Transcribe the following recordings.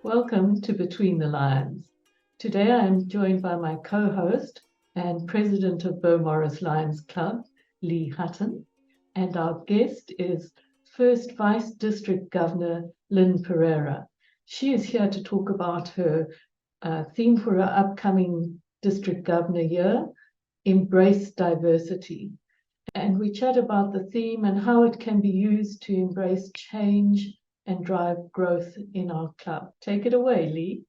Welcome to Between the Lions. Today I am joined by my co-host and president of Beaumaris Lions Club, Leigh Hutton, and our guest is First Vice District Governor Lyn Perera. She is here to talk about her theme for her upcoming District Governor year, Embrace Diversity. And we chat about the theme and how it can be used to embrace change and drive growth in our club. Take it away, Leigh.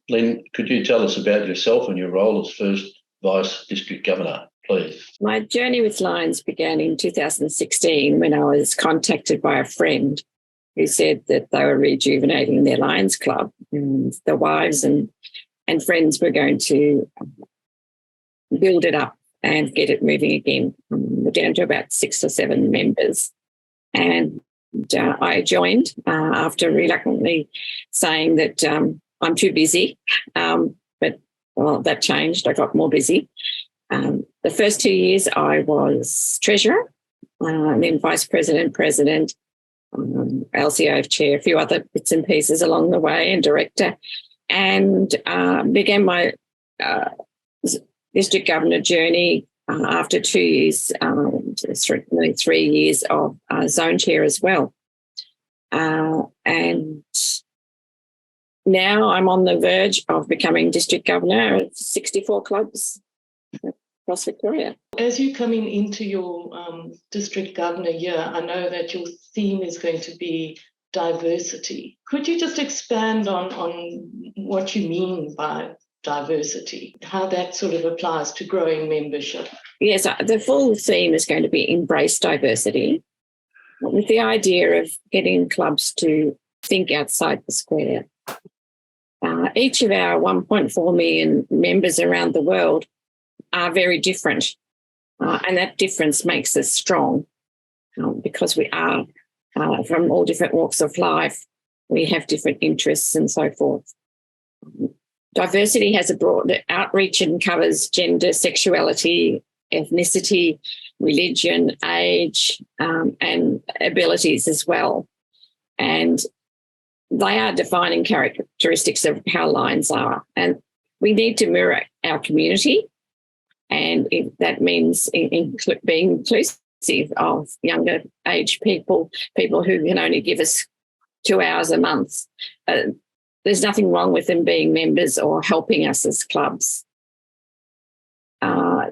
Lyn, could you tell us about yourself and your role as First Vice District Governor, please? My journey with Lions began in 2016 when I was contacted by a friend who said that they were rejuvenating their Lions Club and the wives and friends were going to build it up and get it moving again. We're down to about 6 or 7 members. And I joined after reluctantly saying that I'm too busy, but that changed. I got more busy. The first 2 years I was treasurer, and then vice president, LCO chair, a few other bits and pieces along the way, and director, and began my district governor journey after 2 years, nearly 3 years of zone chair as well. And now I'm on the verge of becoming district governor of 64 clubs across Victoria. As you're coming into your district governor year, I know that your theme is going to be diversity. Could you just expand on what you mean by diversity, how that sort of applies to growing membership? Yes, the full theme is going to be Embrace Diversity, with the idea of getting clubs to think outside the square. Each of our 1.4 million members around the world are very different, and that difference makes us strong because we are from all different walks of life. We have different interests and so forth. Diversity has a broad outreach and covers gender, sexuality, ethnicity, religion, age, and abilities as well. And they are defining characteristics of how Lions are. And we need to mirror our community. And that means being inclusive of younger age people who can only give us 2 hours a month. There's nothing wrong with them being members or helping us as clubs.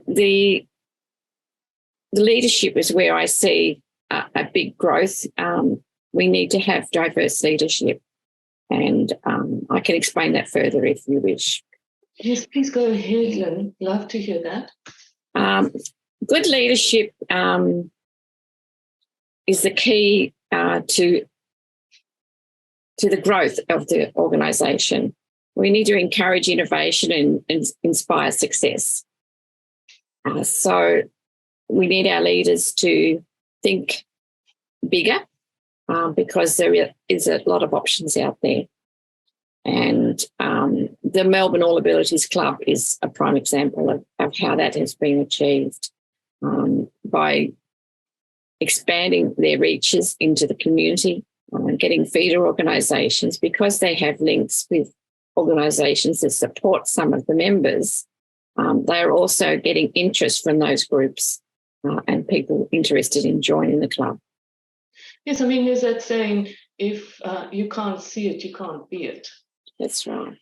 The leadership is where I see a big growth. We need to have diverse leadership, and I can explain that further if you wish. Yes, please go ahead, Lyn. Love to hear that. Good leadership is the key to the growth of the organisation. We need to encourage innovation and inspire success. So we need our leaders to think bigger because there is a lot of options out there. And the Melbourne All Abilities Club is a prime example of how that has been achieved by expanding their reaches into the community, getting feeder organisations, because they have links with organisations that support some of the members. They are also getting interest from those groups and people interested in joining the club. Yes, I mean, there's that saying, if you can't see it, you can't be it. That's right.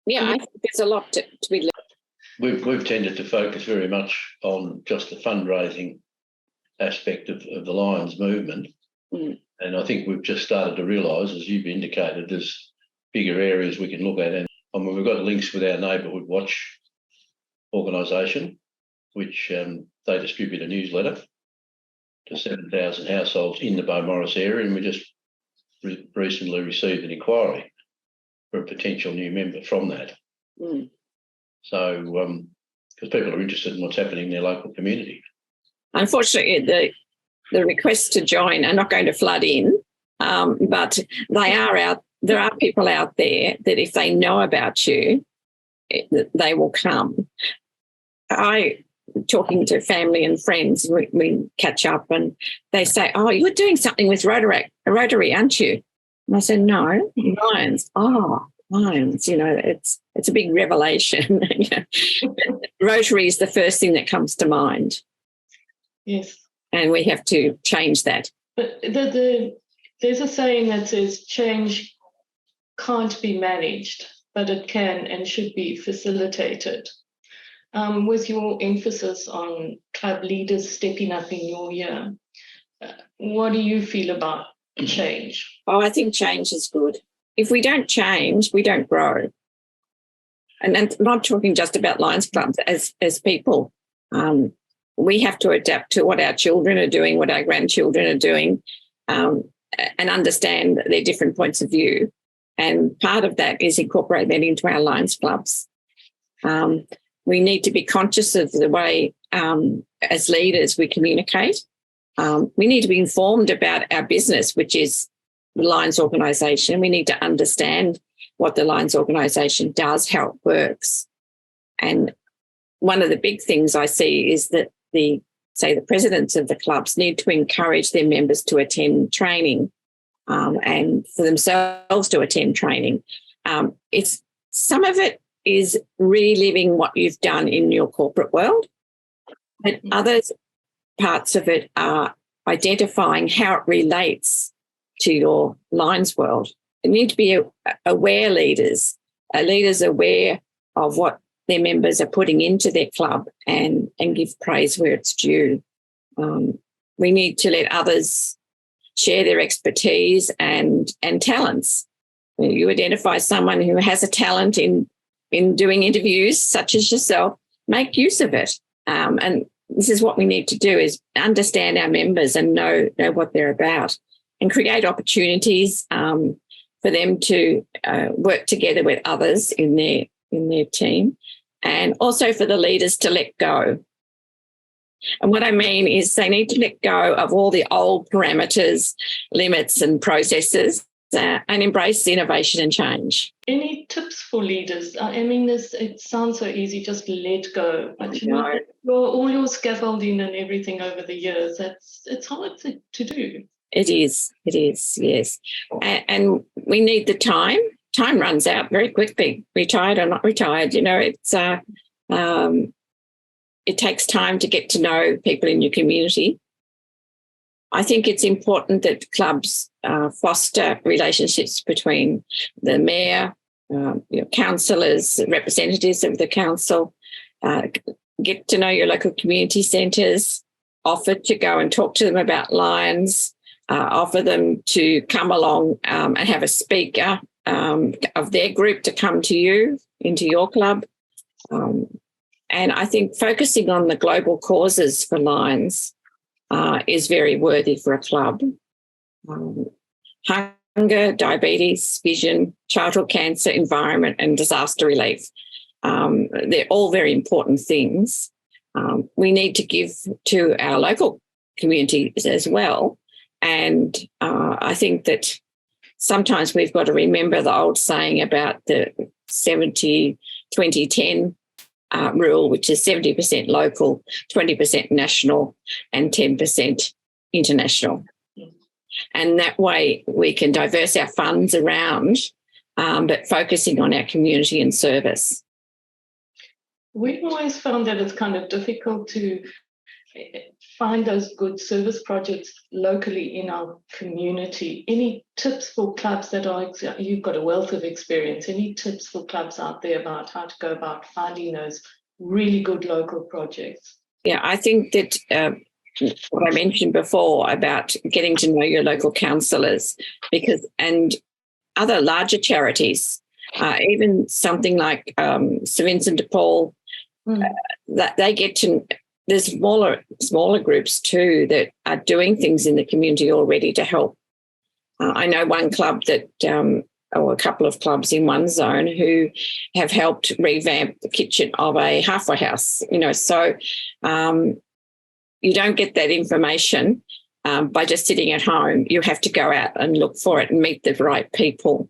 Yeah, I think there's a lot to be learned. We've tended to focus very much on just the fundraising aspect of the Lions movement. Mm. And I think we've just started to realise, as you've indicated, there's bigger areas we can look at. And I mean, we've got links with our Neighbourhood Watch organisation, which they distribute a newsletter to 7,000 households in the Beaumaris area, and we just recently received an inquiry for a potential new member from that. Mm. So, because people are interested in what's happening in their local community. Unfortunately, the requests to join are not going to flood in, but they are out. There are people out there that if they know about you, they will come. Talking to family and friends, we catch up and they say, "Oh, you're doing something with Rotary, aren't you?" And I said, no, Lions. Oh, Lions, it's a big revelation. Rotary is the first thing that comes to mind. Yes. And we have to change that. But there's a saying that says change can't be managed, but it can and should be facilitated. With your emphasis on club leaders stepping up in your year, what do you feel about change? Oh, I think change is good. If we don't change, we don't grow. And I'm not talking just about Lions clubs. As people, we have to adapt to what our children are doing, what our grandchildren are doing, and understand their different points of view. And part of that is incorporate that into our Lions clubs. We need to be conscious of the way, as leaders, we communicate. We need to be informed about our business, which is the Lions organisation. We need to understand what the Lions organisation does, how it works. And one of the big things I see is that the presidents of the clubs need to encourage their members to attend training and for themselves to attend training. Some of it is reliving what you've done in your corporate world, but other parts of it are identifying how it relates to your Lions world. You need to be aware leaders, leaders aware of what their members are putting into their club and give praise where it's due. We need to let others share their expertise and talents. You identify someone who has a talent in doing interviews, such as yourself, make use of it. And this is what we need to do, is understand our members and know what they're about and create opportunities for them to work together with others in their team, and also for the leaders to let go. And what I mean is they need to let go of all the old parameters, limits and processes and embrace innovation and change. Any tips for leaders? I mean, it sounds so easy, just let go. But all your scaffolding and everything over the years, it's hard to do. It is, yes. And we need the time. Time runs out very quickly, retired or not retired. It takes time to get to know people in your community. I think it's important that clubs foster relationships between the mayor, councillors, representatives of the council, get to know your local community centres, offer to go and talk to them about Lions, offer them to come along and have a speaker of their group to come to you, into your club. And I think focusing on the global causes for Lions is very worthy for a club. Hunger, diabetes, vision, childhood cancer, environment and disaster relief. They're all very important things. We need to give to our local communities as well. And I think that sometimes we've got to remember the old saying about the 70-20-10 rule, which is 70% local, 20% national and 10% international. And that way we can diverse our funds around, but focusing on our community and service. We've always found that it's kind of difficult to find those good service projects locally in our community. Any tips for clubs you've got a wealth of experience, any tips for clubs out there about how to go about finding those really good local projects? Yeah, I think that what I mentioned before about getting to know your local councillors, and other larger charities, even something like St Vincent de Paul, that they get to. There's smaller groups too that are doing things in the community already to help. I know one club or a couple of clubs in one zone who have helped revamp the kitchen of a halfway house. So you don't get that information by just sitting at home. You have to go out and look for it and meet the right people.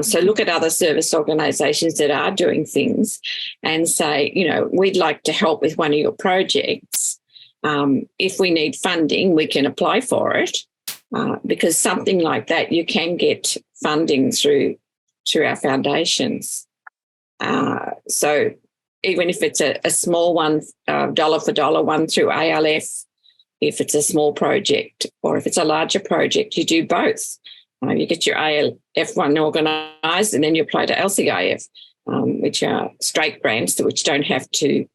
So look at other service organisations that are doing things and say, we'd like to help with one of your projects. If we need funding, we can apply for it. because something like that, you can get funding through our foundations. So even if it's a small one, dollar for dollar one through ALF, if it's a small project, or if it's a larger project, you do both. You get your ALF one organised, and then you apply to LCIF, which are straight grants which don't have to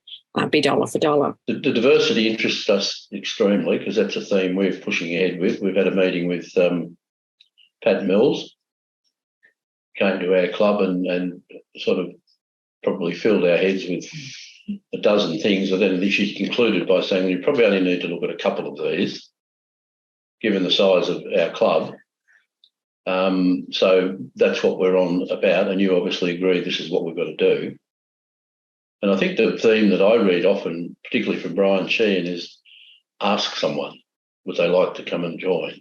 be dollar for dollar. The diversity interests us extremely, because that's a theme we're pushing ahead with. We've had a meeting with Pat Mills, came to our club and sort of probably filled our heads with a dozen things, and then she concluded by saying you probably only need to look at a couple of these, given the size of our club. So that's what we're on about, and you obviously agree this is what we've got to do. And I think the theme that I read often, particularly from Brian Sheehan, is ask someone, would they like to come and join?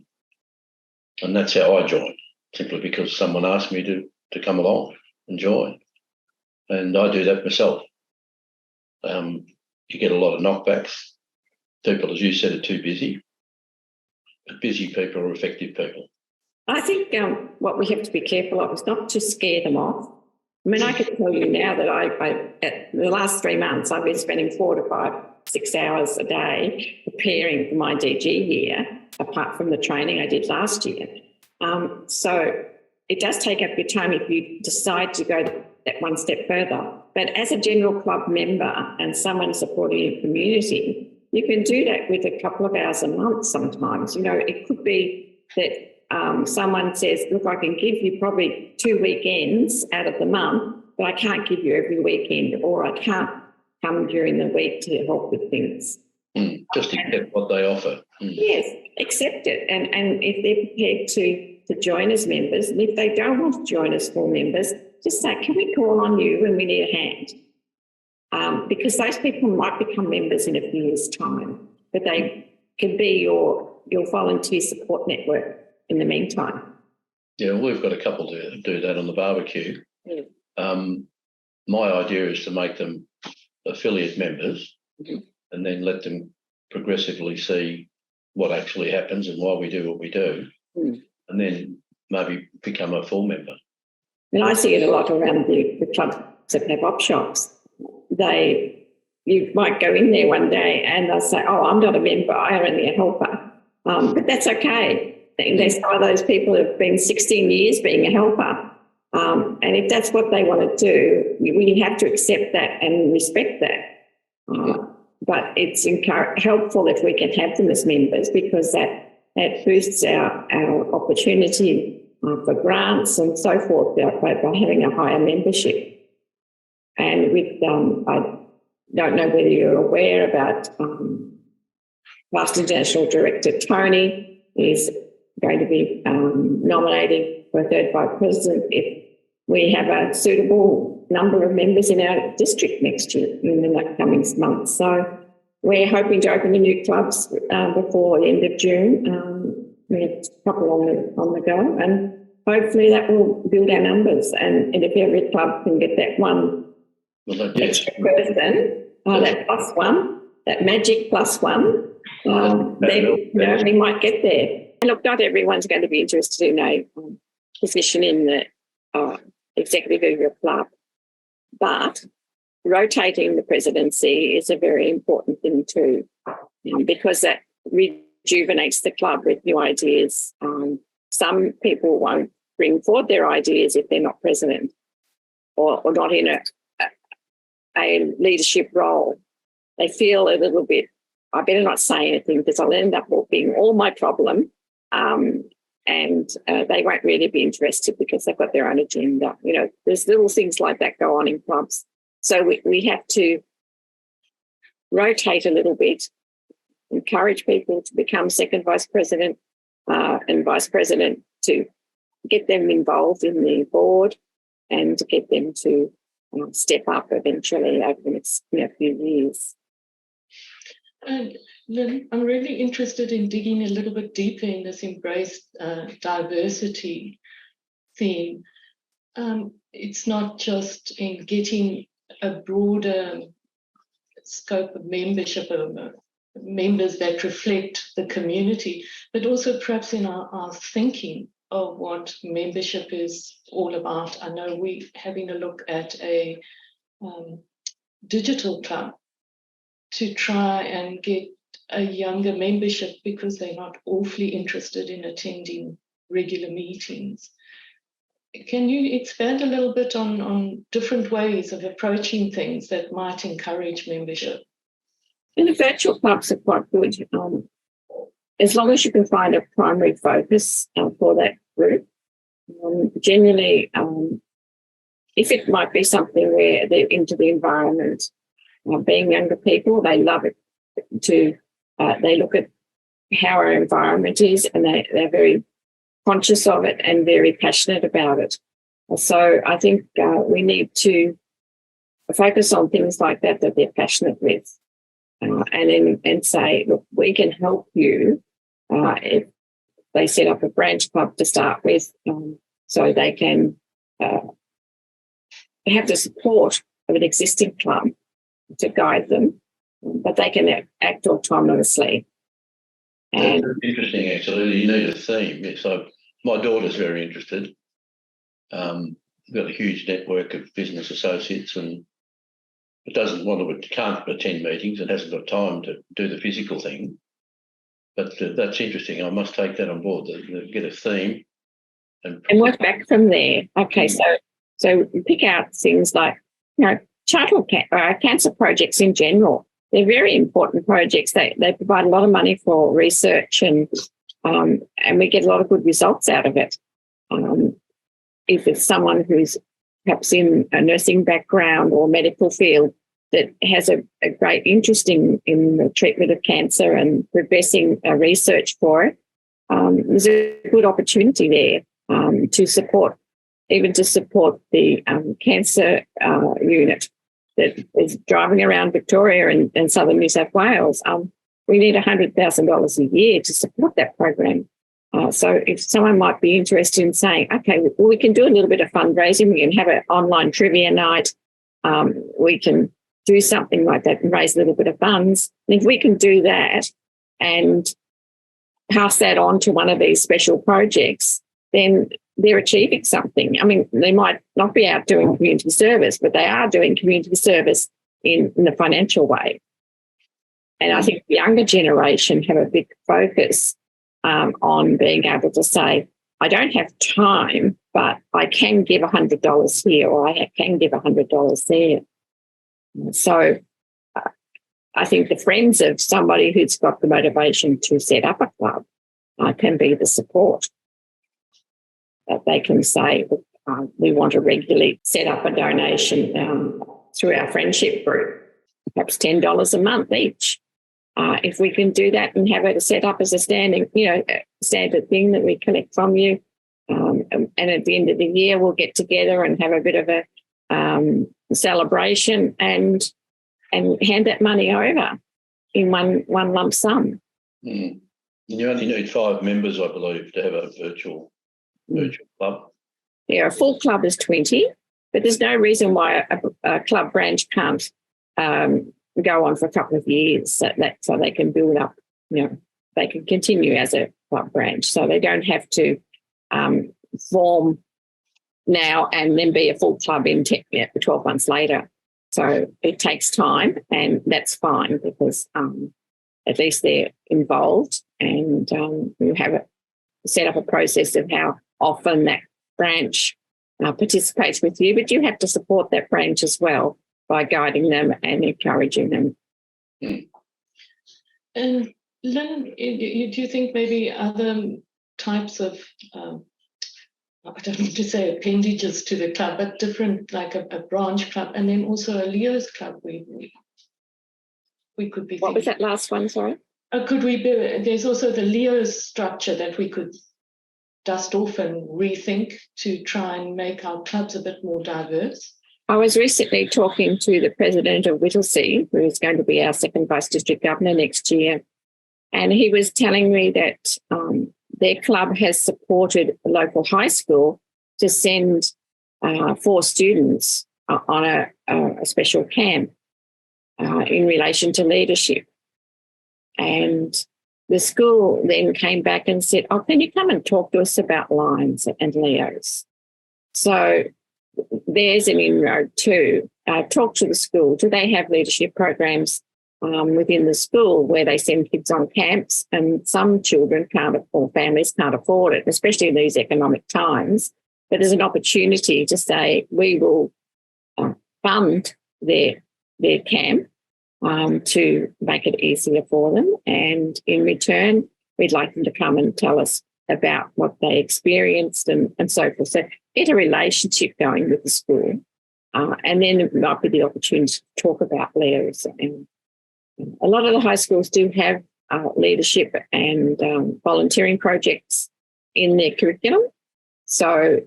And that's how I joined, simply because someone asked me to come along and join. And I do that myself. You get a lot of knockbacks. People, as you said, are too busy. But busy people are effective people. I think what we have to be careful of is not to scare them off. I mean, I can tell you now that I at the last 3 months, I've been spending 4 to 5, 6 hours a day preparing for my DG year, apart from the training I did last year. So it does take up your time if you decide to go that one step further. But as a general club member and someone supporting your community, you can do that with a couple of hours a month sometimes. You know, it could be that someone says, look, I can give you probably 2 weekends out of the month, but I can't give you every weekend, or I can't come during the week to help with things. Just accept what they offer. Yes, accept it. And if they're prepared to join as members, and if they don't want to join as full members, just say, can we call on you when we need a hand? Because those people might become members in a few years' time, but they can be your volunteer support network in the meantime. Yeah, well, we've got a couple to do that on the barbecue. Yeah. My idea is to make them affiliate members, and then let them progressively see what actually happens and why we do what we do, and then maybe become a full member. And I see it a lot around the clubs that have op shops. You might go in there one day and they'll say, oh, I'm not a member, I'm only a helper. But that's okay. There's some of those people who have been 16 years being a helper. And if that's what they want to do, we have to accept that and respect that. But it's helpful if we can have them as members, because that boosts our opportunity for grants and so forth by having a higher membership. And with, I don't know whether you're aware about past International Director Tony is going to be nominating for third vice president if we have a suitable number of members in our district next year, in the coming months. So we're hoping to open the new clubs before the end of June. We have a couple on the go, and hopefully that will build our numbers. And if every club can get that one extra person, that plus one, that magic plus one, then we might get there. And look, not everyone's going to be interested in a position in the executive of your club, but rotating the presidency is a very important thing too, because that rejuvenates the club with new ideas. Some people won't bring forward their ideas if they're not president or not in a leadership role. They feel a little bit, I better not say anything because I'll end up being all my problem, and they won't really be interested because they've got their own agenda. You know, there's little things like that go on in clubs. So we have to rotate a little bit, encourage people to become second vice president and vice president, to get them involved in the board and to get them to step up eventually over the next few years. And Lyn, I'm really interested in digging a little bit deeper in this embrace diversity theme. It's not just in getting a broader scope of membership, members that reflect the community, but also perhaps in our thinking of what membership is all about. I know we're having a look at a digital club to try and get a younger membership because they're not awfully interested in attending regular meetings. Can you expand a little bit on different ways of approaching things that might encourage membership? And the virtual clubs are quite good, as long as you can find a primary focus for that group. Generally, if it might be something where they're into the environment, being younger people, they love it too. They look at how our environment is, and they're very conscious of it and very passionate about it. So I think we need to focus on things like that they're passionate with, and say, look, we can help you if they set up a branch club to start with, so they can have the support of an existing club to guide them, but they can act autonomously. And that's interesting, actually. You need a theme. Yeah, so my daughter's very interested. We've got a huge network of business associates, and it can't attend meetings and hasn't got time to do the physical thing. But that's interesting. I must take that on board. Get a theme and work back from there. Okay, so pick out things like, childhood cancer projects in general. They're very important projects. They provide a lot of money for research, and we get a lot of good results out of it. If it's someone who's perhaps in a nursing background or medical field that has a great interest in the treatment of cancer and progressing research for it, there's a good opportunity there to support the cancer unit that is driving around Victoria and southern New South Wales. We need $100,000 a year to support that program. So if someone might be interested in saying, okay, well, we can do a little bit of fundraising, we can have an online trivia night, we can do something like that and raise a little bit of funds. And if we can do that and pass that on to one of these special projects, then they're achieving something. I mean, they might not be out doing community service, but they are doing community service in a financial way. And I think the younger generation have a big focus on being able to say, I don't have time, but I can give $100 here, or I can give $100 there. So I think the friends of somebody who's got the motivation to set up a club can be the support. That they can say, we want to regularly set up a donation through our friendship group, perhaps $10 a month each. If we can do that and have it set up as a standard thing that we collect from you, and at the end of the year we'll get together and have a bit of a celebration and hand that money over in one lump sum. Mm. And you only need 5 members, I believe, to have a virtual club. Yeah, a full club is 20, but there's no reason why a club branch can't go on for a couple of years so they can build up, they can continue as a club branch. So they don't have to form now and then be a full club in 12 months later. So it takes time, and that's fine because at least they're involved, and you have set up a process of how often that branch participates with you, but you have to support that branch as well by guiding them and encouraging them. Mm. And Lyn, do you think maybe other types of, I don't want to say appendages to the club, but different, like a branch club, and then also a Leo's club, we could be thinking. What was that last one, sorry? Could we be, there's also the Leo's structure that we could dust off and rethink to try and make our clubs a bit more diverse? I was recently talking to the president of Whittlesea, who is going to be our second Vice District Governor next year, and he was telling me that their club has supported the local high school to send 4 students on a special camp in relation to leadership. And the school then came back and said, oh, can you come and talk to us about Lions and Leos? So there's an inroad too. Talk to the school. Do they have leadership programs within the school where they send kids on camps? And some children can't, or families can't afford it, especially in these economic times. But there's an opportunity to say we will fund their camp to make it easier for them. And in return, we'd like them to come and tell us about what they experienced and so forth. So get a relationship going with the school. And then it might be the opportunity to talk about Leos. And a lot of the high schools do have leadership and volunteering projects in their curriculum. So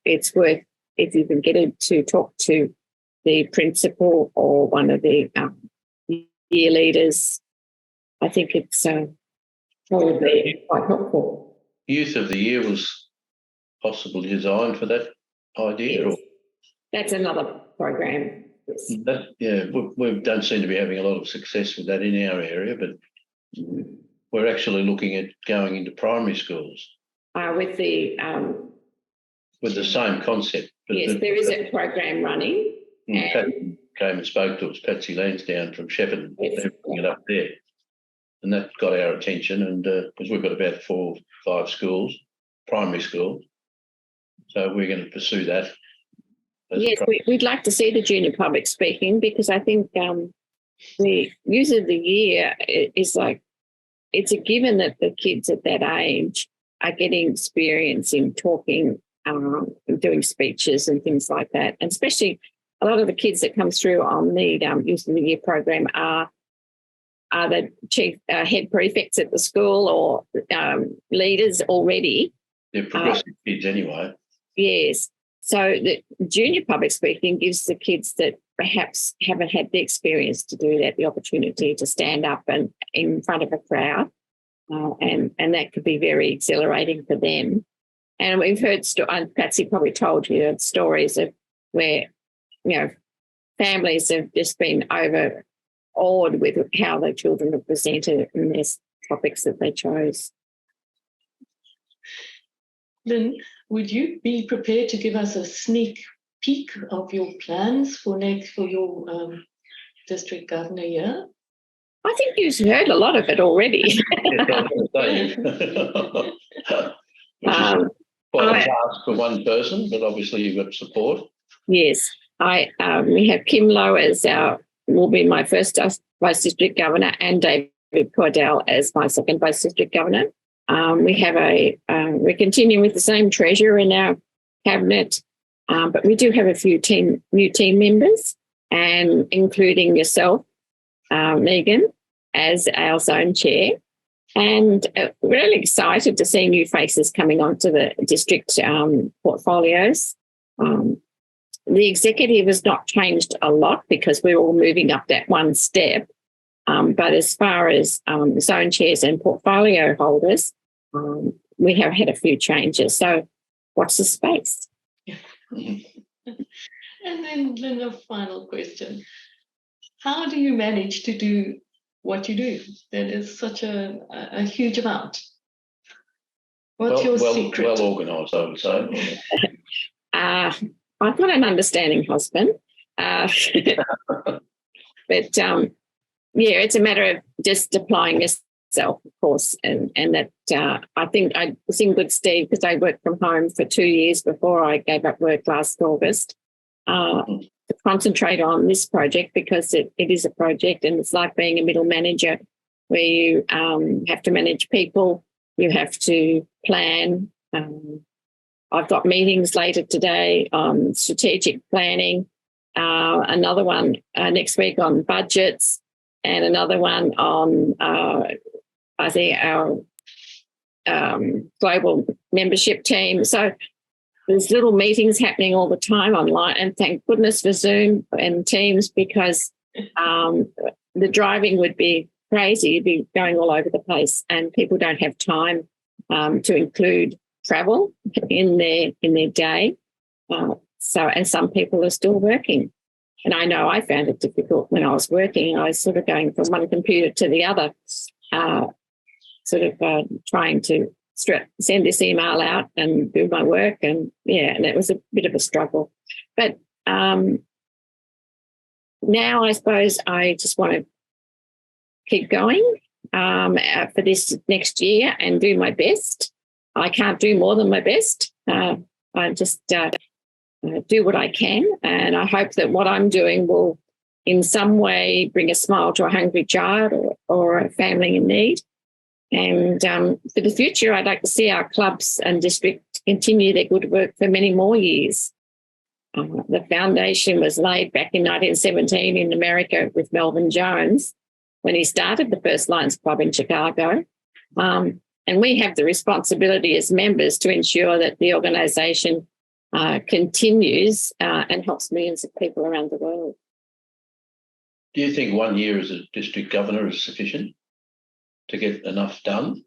it's worth, if you can get it, to talk to the principal or one of the year leaders. I think it's probably quite helpful. Youth of the Year was possibly designed for that idea? Yes. That's another program. Yes. We don't seem to be having a lot of success with that in our area, but we're actually looking at going into primary schools. With the same concept. Yes, there is a program running. Pat came and spoke to us, Patsy Lansdowne from Shepparton. Yes. They're putting it up there. And that got our attention, and because we've got about 4 or 5 schools, primary schools. So we're going to pursue that. Yes, we'd like to see the junior public speaking, because I think the Youth of the Year is like, it's a given that the kids at that age are getting experience in talking, doing speeches and things like that. And especially a lot of the kids that come through on the Youth of the Year program are the chief head prefects at the school or leaders already. They're progressive kids anyway. Yes. So the junior public speaking gives the kids that perhaps haven't had the experience to do that the opportunity to stand up and in front of a crowd, and that could be very exhilarating for them. And we've heard, and Patsy probably told you stories of where, families have just been overawed with how their children have presented in their topics that they chose. Lyn, would you be prepared to give us a sneak peek of your plans for your district governor year? I think you've heard a lot of it already. Which is quite a task for one person, but obviously you've got support. Yes, we have Kim Lowe will be my first vice district governor, and David Cordell as my second vice district governor. We continue with the same treasurer in our cabinet, but we do have a few new team members, and including yourself, Megan, as our zone chair. And really excited to see new faces coming onto the district portfolios. The executive has not changed a lot because we're all moving up that one step. But as far as zone chairs and portfolio holders, we have had a few changes. So watch the space. And then a final question. How do you manage to do what you do? That is such a huge amount. What's your secret? Well organised, I would say. I've got an understanding husband. But it's a matter of just applying yourself, of course, and that I think I was in good stead because I worked from home for 2 years before I gave up work last August to concentrate on this project, because it is a project, and it's like being a middle manager where you have to manage people, you have to plan. I've got meetings later today on strategic planning, another one next week on budgets, and another one on, I think, our global membership team. So there's little meetings happening all the time online, and thank goodness for Zoom and Teams, because the driving would be crazy. You'd be going all over the place, and people don't have time to include travel in their day. And some people are still working. And I know I found it difficult when I was working. I was sort of going from one computer to the other. trying to send this email out and do my work, and it was a bit of a struggle. But now I suppose I just want to keep going for this next year and do my best. I can't do more than my best. I just do what I can, and I hope that what I'm doing will in some way bring a smile to a hungry child or a family in need. And for the future, I'd like to see our clubs and district continue their good work for many more years. The foundation was laid back in 1917 in America with Melvin Jones when he started the first Lions Club in Chicago. And we have the responsibility as members to ensure that the organisation continues and helps millions of people around the world. Do you think 1 year as a district governor is sufficient to get enough done?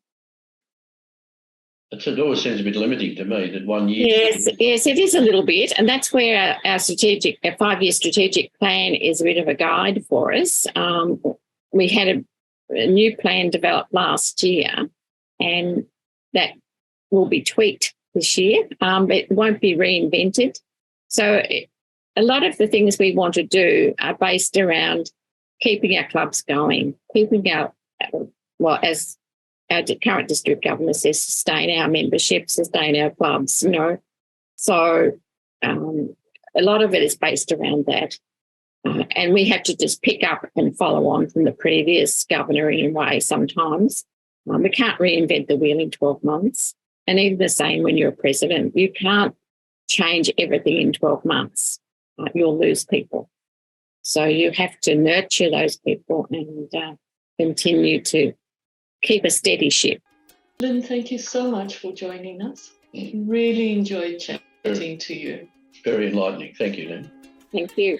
It always seems a bit limiting to me that 1 year. Yes, it is a little bit, and that's where our 5-year strategic plan is a bit of a guide for us. We had a new plan developed last year, and that will be tweaked this year, but it won't be reinvented. So a lot of the things we want to do are based around keeping our clubs going, as our current district governor says, sustain our membership, sustain our clubs, So a lot of it is based around that. And we have to just pick up and follow on from the previous governor in a way sometimes. We can't reinvent the wheel in 12 months. And even the same when you're a president, you can't change everything in 12 months. You'll lose people. So you have to nurture those people and continue to keep a steady ship. Lyn, thank you so much for joining us. Really enjoyed chatting to you. Very enlightening. Thank you, Lyn. Thank you.